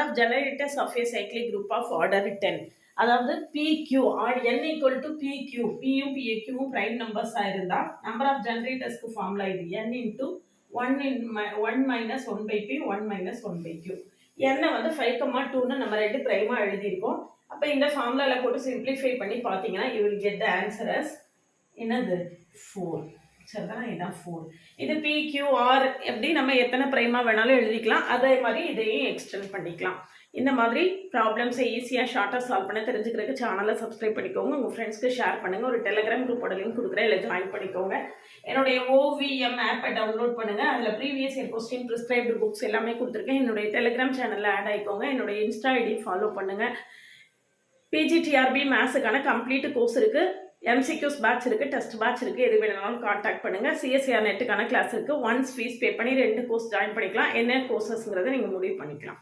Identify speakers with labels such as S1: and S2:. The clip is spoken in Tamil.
S1: Of generators of a cyclic group of order 10. அதாவது PQ or n equal to PQ, பியும் PQவும் பிரைம் நம்பர்ஸா இருந்தா நம்பர் ஆஃப் ஜெனரேட்டர்ஸ்க்கு ஃபார்முலா இது n into 1 minus 1 by p 1 minus 1 by q. n வந்து 5,2ன்னு நம்ம ரெண்டு பிரைமா எழுதியிருக்கோம். அப்போ இந்த ஃபார்முலால போட்டு சிம்பிளிஃபை பண்ணி பார்த்தீங்கன்னா you will get the answer as என்னது 4. சரிதான், இதான் 4. இது PQR எப்படி நம்ம எத்தனை பிரைமா வேணாலும் எழுதிக்கலாம். அதே மாதிரி இதையும் எக்ஸ்டெண்ட் பண்ணிக்கலாம். இந்த மாதிரி ப்ராப்ளம்ஸை ஈஸியாக ஷார்ட்டாக சால்வ் பண்ண தெரிஞ்சுக்கிறதுக்கு சேனலை சப்ஸ்கிரைப் பண்ணிக்கோங்க. உங்கள் ஃப்ரெண்ட்ஸ்க்கு ஷேர் பண்ணுங்கள். ஒரு டெலிகிராம் குரூப்போட லிங்க் கொடுக்குறேன், இல்லை ஜாயின் பண்ணிக்கோங்க. என்னுடைய OVM ஆப்பை டவுன்லோட் பண்ணுங்கள். அதில் previous year question, prescribed books எல்லாமே கொடுத்துருக்கேன். என்னுடைய டெலிகிராம் சேனலில் ஆட் ஆகிக்கோங்க. என்னுடைய இன்ஸ்டா ஐடி ஃபாலோ பண்ணுங்கள். PGTRB மேத்ஸுக்கான கம்ப்ளீட் கோர்ஸ் இருக்குது. MCQs பேட்ச் இருக்குது, டெஸ்ட் பேட்ச் இருக்குது. எது வேணாலும் கான்டாக்ட் பண்ணுங்கள். CSR நெட்டுக்கான கிளாஸ் இருக்குது. ஒன்ஸ் ஃபீஸ் பே பண்ணி 2 கோர்ஸ் ஜாயின் பண்ணிக்கலாம். என்ன கோர்சஸ்ங்கிறத நீங்கள் முடிவு பண்ணிக்கலாம்.